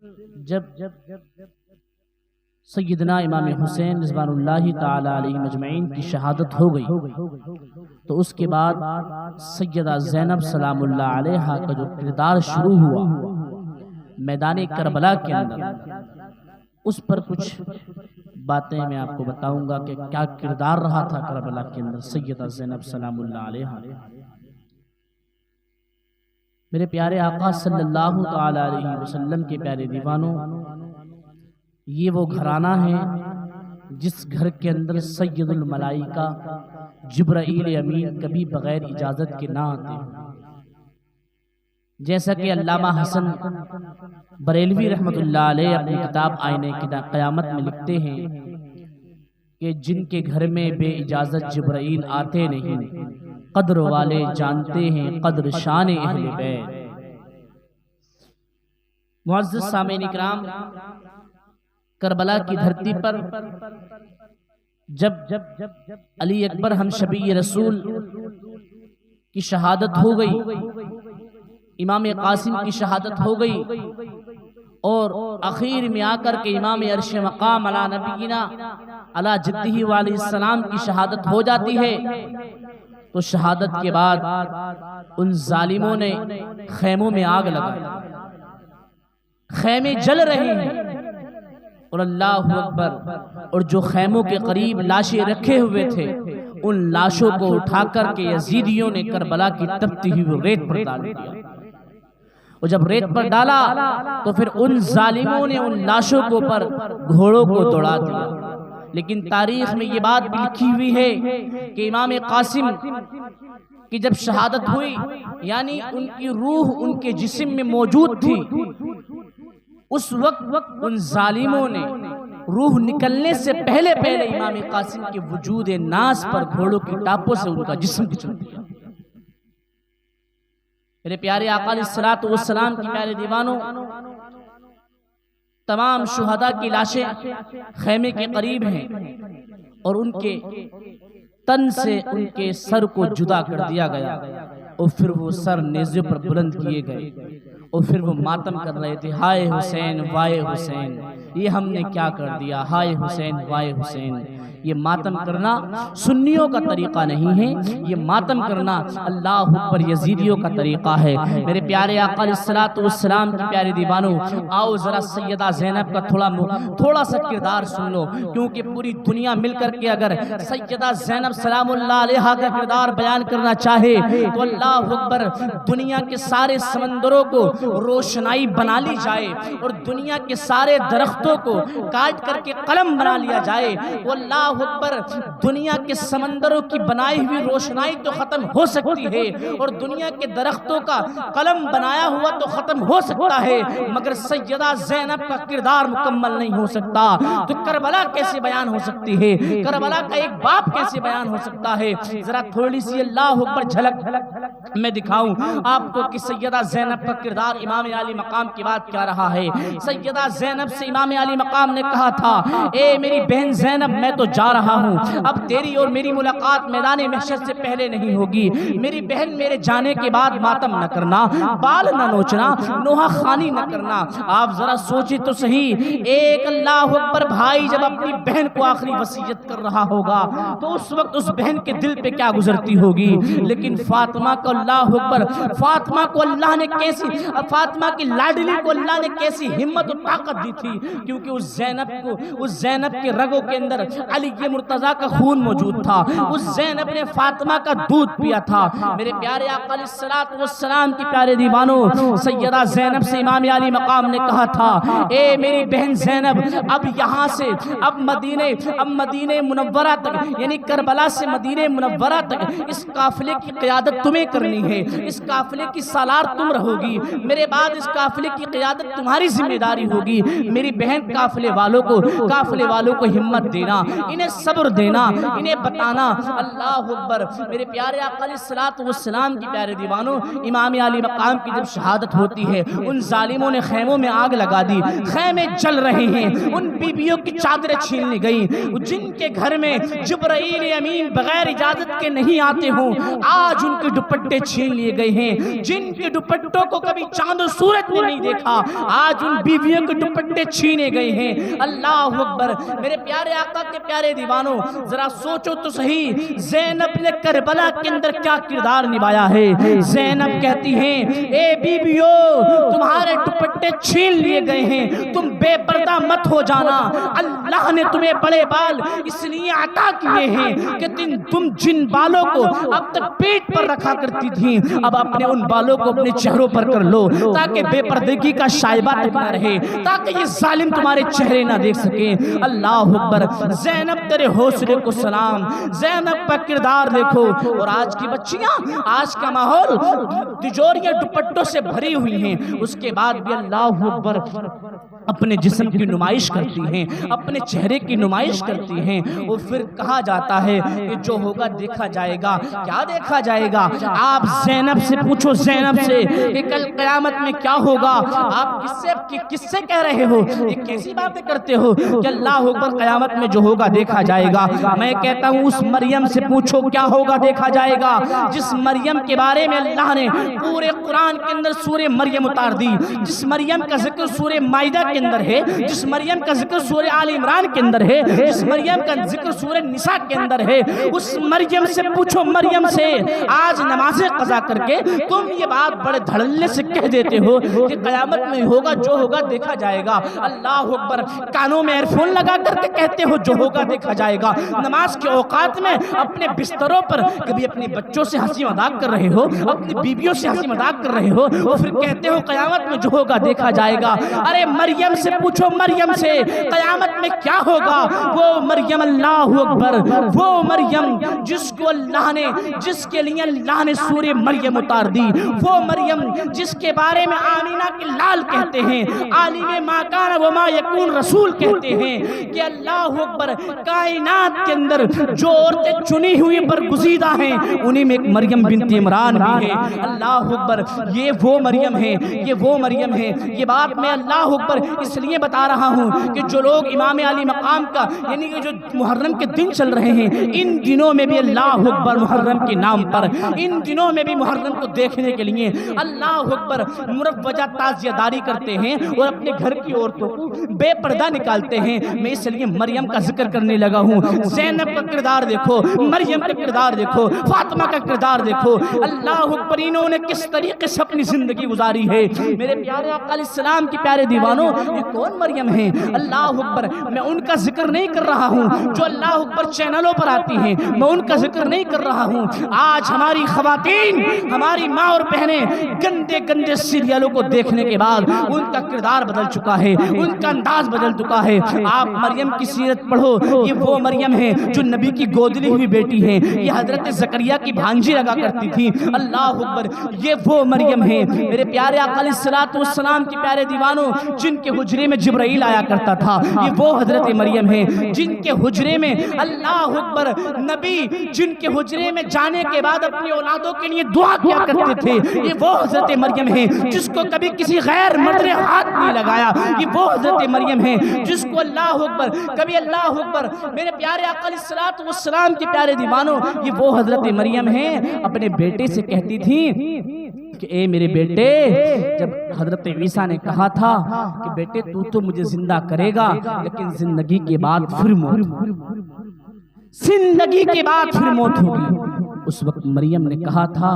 जब सैयदना इमाम हुसैन रिज़वानुल्लाहि ताला अलैहि मजमईन की शहादत हो गई तो उसके बाद सैयदा ज़ैनब सलामुल्लाह अलैहा का जो किरदार शुरू हुआ मैदान करबला के अंदर, उस पर कुछ बातें मैं आपको बताऊंगा कि क्या किरदार रहा था करबला के अंदर सैयदा ज़ैनब सलामुल्लाह अलैहा। मेरे प्यारे आका सल्लल्लाहु ताला अलैहि वसल्लम के प्यारे दीवानों, ये वो घराना है जिस घर के अंदर सैयदुल मलाइका जिब्राईल अमीन कभी बगैर इजाजत के ना आते हैं। जैसा कि अल्लामा हसन बरेलवी रहमतुल्लाह अलैह अपनी किताब आईने की क़यामत में लिखते हैं कि जिनके घर में बे इजाजत जिब्राईल आते नहीं, कद्र वाले जानते हैं कद्र शान अहले बैत। मुअज़्ज़िज़ सामीन इकराम, करबला की धरती पर जब अली अकबर हम शबी रसूल की शहादत हो गई, इमाम कासिम की शहादत हो गई और आखिर में आकर के इमाम अर्श मकाम अला नबीना अला जद्दिही वालैहिस्सलाम की शहादत हो जाती है, तो शहादत के बाद उन जालिमों ने खैमों में आग लगाई, खैमे जल रहे हैं और अल्लाह अकबर, और जो खैमों के करीब लाशें रखे हुए थे उन लाशों को उठाकर के यजीदियों ने करबला की तपती हुई रेत पर डाल दिया। और जब रेत पर डाला तो फिर उन जालिमों ने उन लाशों को पर घोड़ों को दौड़ा दिया। लेकिन तारीख में ये बात भी लिखी हुई है कि इमाम कासिम की जब शहादत हुई, यानी उनकी रूह उनके जिस्म में मौजूद थी, उस वक्त उन जालिमों ने रूह निकलने से पहले इमाम कासिम के वजूद नास पर घोड़ों की टापों से उनका जिस्म कुचल दिया। मेरे प्यारे आका अलैहिस्सलातु वस्सलाम की प्यारे दीवानों, तमाम शुहदा की लाशें खैमे के करीब हैं और उनके तन से उनके सर को जुदा कर दिया गया और फिर वो सर नेज़े पर बुलंद किए गए और फिर वो मातम कर रहे थे, हाय हुसैन वाय हुसैन, ये हमने क्या कर दिया, हाय हुसैन वाय हुसैन। ये मातम करना सुन्नियों का तरीका नहीं है, ये मातम करना अल्लाह पर यजीदियों का तरीका है। मेरे प्यारे आका अलैहिस्सलातु वस्सलाम की प्यारे दीवानों, आओ जरा सैयदा ज़ैनब का थोड़ा सा किरदार सुन लो, क्योंकि पूरी दुनिया मिलकर के अगर सैयदा ज़ैनब सलामुल्लाह अलैहा का किरदार बयान करना चाहे तो अल्लाह अकबर, दुनिया के सारे समंदरों को रोशनाई बना ली जाए और दुनिया के सारे दरख्तों को काट करके कलम बना लिया जाए, वो अल्लाह अकबर, दुनिया के समंदरों की बनाई हुई रोशनाई तो खत्म हो सकती है और दुनिया के दरख्तों का कलम बनाया हुआ तो खत्म हो सकता है, मगर सैयदा ज़ैनब का किरदार मुकम्मल नहीं हो सकता। तो करबला कैसे बयान हो सकती है, करबला का एक बाप कैसे बयान हो सकता है। जरा थोड़ी सी अल्लाह अकबर झलक मैं दिखाऊं आपको कि सैयदा ज़ैनब का किरदार इमाम अली मकाम की बात क्या रहा है। सैयदा ज़ैनब से इमाम अली मकाम ने कहा था, ए मेरी बहन ज़ैनब, मैं तो जा रहा हूँ, अब तेरी और मेरी मुलाकात मैदान महशर से पहले नहीं होगी। मेरी बहन, मेरे जाने के बाद मातम न करना, बाल न नोचना, नोहा खानी न करना। आप जरा सोचे तो सही, एक अल्लाह अकबर भाई जब अपनी बहन को आखिरी वसीयत कर रहा होगा तो उस वक्त उस बहन के दिल पे क्या गुजरती होगी। लेकिन फातिमा को अल्लाह अकबर, फातिमा को अल्लाह ने कैसी, फातिमा की लाडली को अल्लाह ने कैसी हिम्मत और ताकत दी थी, क्योंकि उस ज़ैनब के रगों के अंदर अली मुर्तजा का खून मौजूद था, उस ज़ैनब ने फातिमा का दूध पिया था। मेरे प्यारे आका अलैहिस्सलातु वस्सलाम की प्यारे दीवानों, सैयदा ज़ैनब से इमाम अली मकाम ने कहा था, ए मेरी बहन ज़ैनब, अब यहाँ से अब मदीने मुनव्वरा तक, यानी करबला से मदीने मुनव्वरा तक इस काफिले की क़यादत तुम्हें करनी है, इस काफिले की सालार तुम रहोगी, मेरे बाद इस काफिले की क़यादत तुम्हारी जिम्मेदारी होगी। मेरी बहन, काफिले वालों को हिम्मत देना, इन्हें सब्र देना, इन्हें बताना। अल्लाह अकबर। मेरे प्यारे आका अलैहिस्सलातु वस्सलाम की प्यारे दीवानों, इमाम अली मकाम की जब शहादत होती है, उन जालिमों ने खैमों में आग लगा दी, खैमे जल रहे हैं, उन बीबियों की चादरें छीन ली गई, जिनके घर में जिब्राईल अमीन बगैर इजाजत के नहीं आते हों, आज उनके दुपट्टे छीन लिए गए हैं। जिनके दुपट्टों को कभी चांद और सूरज ने नहीं देखा, आज उन बीवियों के दुपट्टे छीने गए हैं। अल्लाह अकबर। मेरे प्यारे आका के प्यारे दीवानों, जरा सोचो तो सही, ज़ैनब ने करबला के अंदर क्या किरदार निभाया है। ज़ैनब कहती हैं, ए बीबियों, तुम्हारे दुपट्टे छीन लिए गए हैं, तुम बेपर्दा मत हो जाना। अल्लाह ने तुम्हें बड़े बाल इसलिए अता किए हैं कि तुम जिन बालों को अब तक पेट पर रखा करती थी, अब अपने उन बालों को अपने चेहरों पर कर लो, ताकि बेपर्दगी का शाइबा तक ना रहे, ताकि ये जालिम तुम्हारे चेहरे ना देख सके। अल्लाह अकबर। ज़ैनब तेरे हौसले को सलाम, ज़ैनब का किरदार देखो। और आज की बच्चियां, आज का माहौल तिजोरियां दुपट्टों से भरी हुई हैं, उसके बाद भी अल्लाह अकबर अपने जिस्म की नुमाइश करती हैं, अपने चेहरे की नुमाइश करती हैं। और फिर कहा जाता है कि जो होगा देखा जाएगा। क्या देखा जाएगा? आप ज़ैनब से पूछो, ज़ैनब से, कि कल क़यामत में क्या होगा। आप किससे कह रहे हो? ये कैसी बातें करते हो कि अल्लाह अकबर क़यामत में जो होगा देखा जाएगा। मैं कहता हूँ उस मरियम से पूछो क्या होगा देखा जाएगा, जिस मरियम के बारे में अल्लाह ने पूरे कुरान के अंदर सूरे मरियम उतार दी, जिस मरियम का जिक्र सूरे माइदा के अंदर है, जिस मरियम का जिक्र सूरे आल इमरान के अंदर है, जिस मरियम का जिक्र सूरे निसा के अंदर है, उस मरियम से पूछो, मरियम से। आज नमाज़ें कज़ा करके तुम ये बात बड़े धड़ल्ले से कह देते हो कि क़यामत में होगा जो होगा देखा जाएगा। अल्लाह अकबर। कानों में एयरफोन लगा करके कहते हो जो होगा देखा जाएगा। नमाज के औकात में अपने बिस्तरों पर कभी अपने बच्चों से हंसी मजाक कर रहे हो, अपनी बीवियों से हंसी मजाक कर रहे हो, और फिर कहते हो क़यामत में जो होगा देखा जाएगा। अरे मरियम से पूछो, मरियम से, क़यामत में क्या होगा। वो मरियम, अल्लाह अकबर, वो मरियम जिसको अल्लाह ने, जिसके लिए अल्लाह ने सूरे मरियम उतार दी, वो मरियम जिसके बारे में आमीना के लाल कहते हैं, आलिमे मा कान व मा यकून रसूल कहते हैं कि अल्लाह अकबर, कायनात के अंदर जो औरतें चुनी हुई बरगुज़ीदा हैं, उन्हीं में एक मरियम बिनत इमरान भी है। अल्लाह अकबर। ये वो मरियम है, ये वो मरियम है। ये बात मैं अल्लाह अकबर इसलिए बता रहा हूँ कि जो लोग इमाम अली मकाम का, यानी कि जो मुहर्रम के दिन चल रहे हैं, इन दिनों में भी अल्लाह अकबर मुहर्रम के नाम पर, इन दिनों में भी मुहर्रम को देखने के लिए अल्लाह अकबर मुरव्वजा ताज़ियादारी करते हैं और अपने घर की औरतों को बेपर्दा निकालते हैं। मैं इसलिए मरियम का जिक्र करने लगा हूँ। ज़ैनब का किरदार देखो, मरियम का किरदार देखो, फातिमा का किरदार देखो। अल्लाह अकबर, इन्होंने किस तरीके से अपनी जिंदगी गुजारी है। मेरे प्यारे आका अलैहिस्सलाम के प्यारे दीवानों, ये कौन मरियम है? अल्लाह अकबर। मैं उनका जिक्र नहीं कर रहा हूँ जो अल्लाह अकबर चैनलों पर आती हैं, मैं उनका जिक्र नहीं कर रहा हूँ। आज हमारी खवातीन, हमारी माँ और बहनें गंदे गंदे सीरियलों को देखने के बाद उनका किरदार बदल चुका है, उनका अंदाज बदल चुका है। आप मरियम की सीरत पढ़ो, ये वो मरियम है जो नबी की गोदली हुई बेटी है, ये हजरत ज़करिया की भांजी लगा करती थी। अल्लाह अकबर। ये वो मरियम है। मेरे प्यारे आका अलैहिस्सलातु वस्सलाम के प्यारे दीवानों, जिनके हुजरे में जिब्राईल आया करता था, ये वो हजरत मरियम है। जिनके हुजरे में अल्लाह अकबर नबी, जिनके हुजरे में जाने के बाद अपनी औलादों के लिए दुआ किया करते थे, ये वो हजरत मरियम है। जिसको कभी किसी गैर मर्द ने हाथ नहीं लगाया, ये वो हजरत मरियम है। जिसको अल्लाह अकबर, कभी अल्लाह अकबर, मेरे प्यारे आका अलैहिस्सलातु वस्सलाम के प्यारे दीवानों, ये वो हजरत मरियम है। अपने बेटे से कहती थी कि ए मेरे बेटे, जब हजरत ईसा ने कहा था कि बेटे तू तो मुझे जिंदा करेगा, लेकिन जिंदगी के बाद फिर मौत, जिंदगी के बाद फिर मौत होगी। उस वक्त मरियम ने कहा था,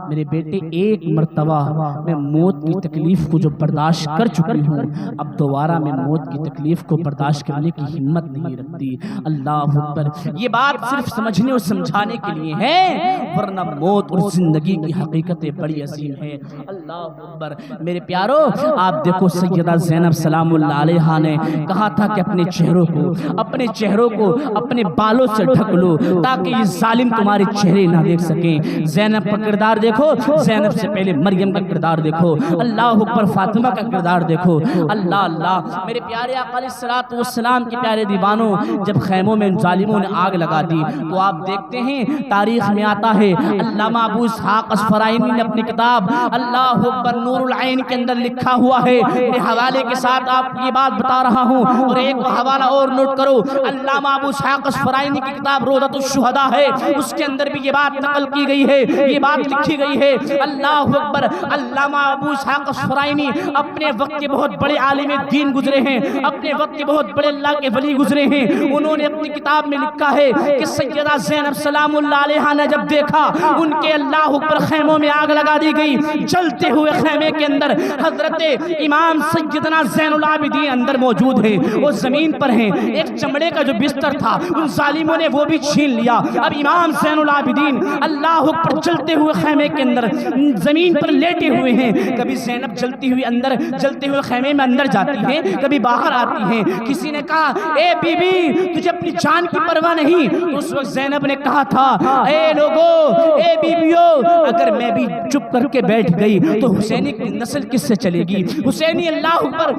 मेरे बेटे एक मर्तबा मैं मौत की तकलीफ को जो बर्दाश्त कर चुकी हूँ, अब दोबारा मैं मौत की तकलीफ को बर्दाश्त करने की हिम्मत नहीं रखती। अल्लाह अकबर। ये बात सिर्फ समझने और समझाने के लिए है, वरना मौत और जिंदगी की हकीकतें बड़ी अजीम है। अल्लाह अकबर। मेरे प्यारो, आप देखो सैयदा ज़ैनब सलामुल्लाह अलैहा ने कहा था कि अपने चेहरों को अपने बालों से ढक लो, ताकि ये जालिम तुम्हारे चेहरे ना देख सकें। ज़ैनब का किरदार देखो, ज़ैनब से पहले मरियम का किरदार देखो, अल्लाह अकबर, फातिमा का किरदार देखो। अल्लाह अल्लाह, मेरे प्यारे आका अलैहिस्सलातु वस्सलाम के प्यारे दीवानों, जब खैमों में जालिमों ने आग लगा दी तो आप देखते हैं तारीख में आता है, अल्लामा अबू इसहाक़ अस्फ़राइनी ने अपनी किताब अल्लाह अकबर नूरुल ऐन के अंदर लिखा हुआ है। ये हवाले के साथ आपको ये बात बता रहा हूँ। और एक हवाला और नोट करो, अल्लामा अबू इसहाक़ अस्फ़राइनी की किताब रोज़तुश शुहदा है, उसके अंदर भी ये बात नकल की गई है, ये बात लिखी गई है। अल्लाह अकबर, अल्लामा अबू इसहाक़ अस्फ़राइनी अपने वक्त के बहुत बड़े आलिम दीन गुजरे हैं, अपने वक्त के बहुत बड़े अल्लाह के वली गुजरे हैं। उन्होंने अपनी किताब में लिखा है कि सैयदा ज़ैनब सलामुल्लाह अलैहा ने जब देखा उनके अल्लाह अकबर खैमों में आग लगा दी गई, जलते हुए खैमे के अंदर हजरत इमाम सैयदना ज़ैनुल आबिदीन अंदर मौजूद है, वो जमीन पर हैं। एक चमड़े का जो बिस्तर था उन जालिमों ने वो भी छीन लिया। अब इमाम ज़ैनुल आबिदीन अल्लाह अकबर जलते हुए खैमे के अंदर जमीन पर लेटे हुए हैं। कभी ज़ैनब जलती हुई अंदर जलते हुए खैमे में अंदर जाती है, कभी बाहर आती है। किसी ने कहा, ए बीबी तुझे अपनी जान की परवाह नहीं? तो उस वक्त ज़ैनब ने कहा था, ए लोगो, ए बीबियों, अगर मैं भी चुप करके बैठ गई तो हुसैनी की नस्ल किससे चलेगी? हुसैनी अल्लाह अकबर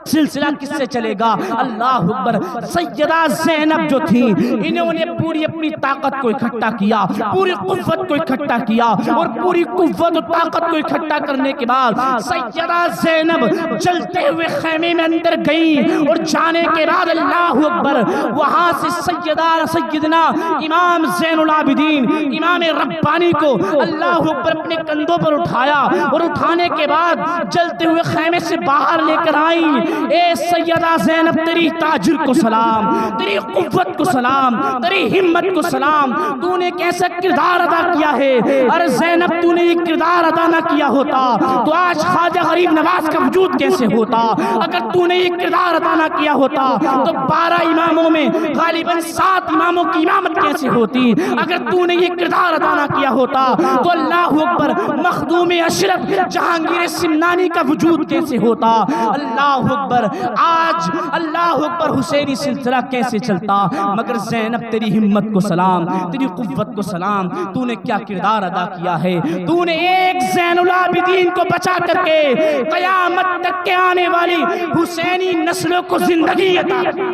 सिलसिला किससे चलेगा? अल्लाह अकबर। सैयदा ज़ैनब जो थी, इन्होंने पूरी अपनी ताकत को इकट्ठा किया, पूरी कुव्वत को इकट्ठा किया, और पूरी कुव्वत और ताकत को इकट्ठा करने के बाद सैयदा ज़ैनब जलते हुए खैमे में अंदर गई। और जाने के बाद अल्लाह अकबर, वहां से सैयदना इमाम ज़ैनुल आबिदीन, इमाम रब्बानी को अल्लाह अकबर अपने कंधों पर उठाया, और उठाने के बाद जलते हुए खैमे से बाहर लेकर आई। ए सैयदा ज़ैनब, तेरी ताजुर को सलाम, तेरी कुव्वत को सलाम, तेरी हिम्मत को सलाम, तूने कैसा किरदार अदा किया है। अरे ज़ैनब, तूने ये किरदार अदा ना किया होता तो आज ख्वाजा गरीब नवाज का वजूद कैसे होता? अगर तूने ये किरदार अदा ना किया होता तो 12 इमामों में गालिबन 7 इमामों की इमामत कैसे होती? अगर तूने ये किरदार अदा ना किया होता तो अल्लाह अकबर, मखदूम अशरफ जहांगीर सिमनानी का वजूद कैसे होता? अल्लाह अकबर, आज अल्लाह अकबर हुसैनी सिलसिला कैसे चलता? मगर ज़ैनब, तेरी हिम्मत को सलाम, तेरी कुव्वत को सलाम, तूने क्या किरदार अदा किया है। तूने एक ज़ैनुल आबिदीन को बचा करके क़यामत तक के आने वाली हुसैनी नस्लों को जिंदगी अता की।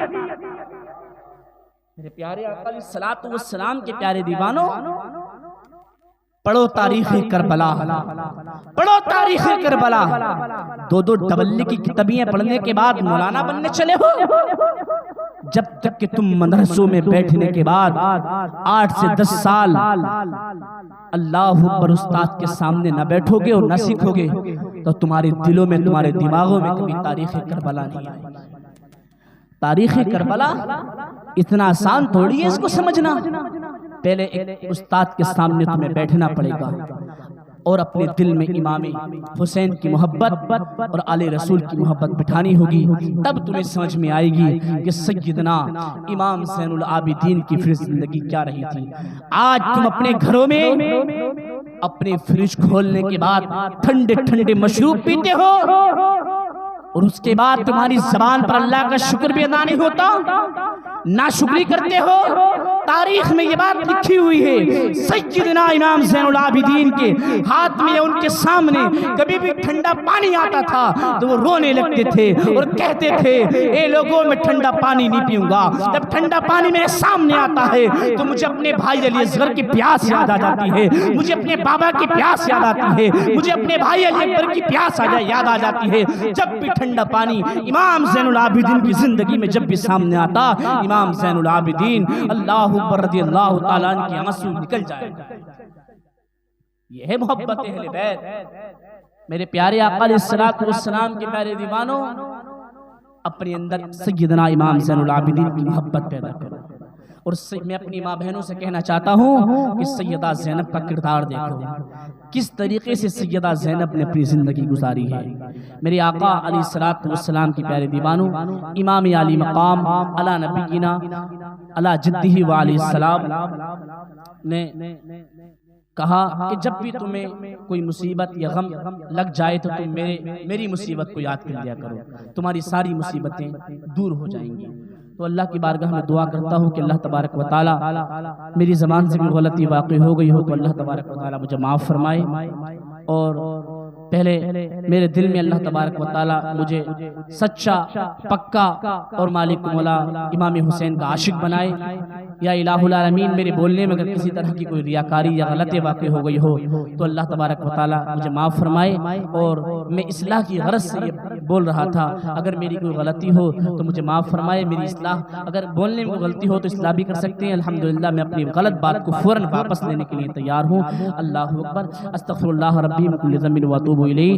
मेरे प्यारे आका अलैहिस्सलातु वस्सलाम के प्यारे दीवानों, पढ़ो तारीख़ करबला, पढ़ो तारीख़ करबला। 2-2 डबल्ले की किताबियाँ पढ़ने के बाद मौलाना बनने चले हो? जब तक कि तुम मदरसों में बैठने के बाद 8 से 10 साल अल्लाह अकबर उस्ताद के सामने न बैठोगे और न सीखोगे तो तुम्हारे दिलों में, तुम्हारे दिमागों में कभी तारीख़ करबला नहीं आएगी। तारीख़ करबला इतना आसान थोड़ी है इसको समझना। पहले एक उस्ताद के सामने तुम्हें बैठना पड़ेगा और अपने दिल में इमाम हुसैन की मोहब्बत और आले रसूल की मोहब्बत बिठानी होगी, तब तुम्हें समझ में आएगी कि सैयदना इमाम ज़ैनुल आबिदीन की फिर जिंदगी क्या रही थी। आज तुम अपने घरों में अपने फ्रिज खोलने के बाद ठंडे ठंडे मशरूब पीते हो और उसके बाद तुम्हारी ज़बान पर अल्लाह का शुक्र भी अदा नहीं होता, नाशुक्री करते हो। तारीख में ये बात लिखी हुई है, सैयदना इमाम ज़ैनुल आबिदीन के हाथ में, उनके सामने कभी भी ठंडा पानी आता था तो वो रोने लगते थे और कहते थे, ए लोगों, मैं ठंडा पानी नहीं पीऊंगा। जब ठंडा पानी मेरे सामने आता है तो मुझे अपने भाई अली असगर की प्यास याद आ जाती है, मुझे अपने बाबा की प्यास याद आती है, मुझे अपने भाई अली अकबर की प्यास याद आ जाती है। जब भी ठंडा पानी इमाम ज़ैनुल आबिदीन की जिंदगी में जब भी सामने आता, इमाम ज़ैनुल आबिदीन अल्लाह अकबर रज़ियल्लाहु ताला अन्हु के आंसू निकल जाएगा। यह है मोहब्बत अहले बैत। मेरे प्यारे आका अलैहिस्सलातु वस्सलाम के प्यारे दीवानों, अपने अंदर सैयदना इमाम ज़ैनुल आबिदीन की मोहब्बत पैदा करो। और मैं अपनी माँ बहनों से कहना चाहता हूँ कि सैयदा ज़ैनब का किरदार देखो, किस तरीके से सैयदा ज़ैनब ने अपनी ज़िंदगी गुजारी है। मेरे आका अलैहिस्सलातु वस्सलाम की प्यारे दीवानों, इमाम आली मकाम अला नबीना अला जद्दिही व अलैहिस्सलाम ने कहा कि जब भी तुम्हें कोई मुसीबत या गम लग जाए तो तुम मेरी मुसीबत को याद कर लिया करो, तुम्हारी सारी मुसीबतें दूर हो जाएंगी। तो अल्लाह की बारगाह में दुआ करता हूँ कि अल्लाह तबारक व तआला मेरी ज़बान से भी गलती वाक़ई हो गई हो तो अल्लाह तबारक व तआला मुझे माफ़ फरमाए, और पहले मेरे दिल में अल्लाह तबारक व तआला मुझे सच्चा, पक्का और मालिक मौला इमाम हुसैन का आशिक बनाए। या इलाहुल आलमीन, मेरे बोलने में अगर किसी तरह की कोई रियाकारी या गलती वाक़ई हो गई हो तो अल्लाह तबारक व तआला मुझे माफ़ फरमाए। और मैं इस्लाह की गरज से ये बोल रहा था, अगर मेरी कोई गलती हो तो मुझे माफ़ फरमाए। मेरी इस्लाह, अगर बोलने में कोई गलती हो तो इस्लाह भी कर सकते हैं। अल्हम्दुलिल्लाह, मैं अपनी गलत बात को फ़ौरन वापस लेने के लिए तैयार हूँ। अल्लाहु अकबर, अस्तग़फिरुल्लाह रब्बी मिन कुल्लि ज़ंबिन व अतूबु इलैह।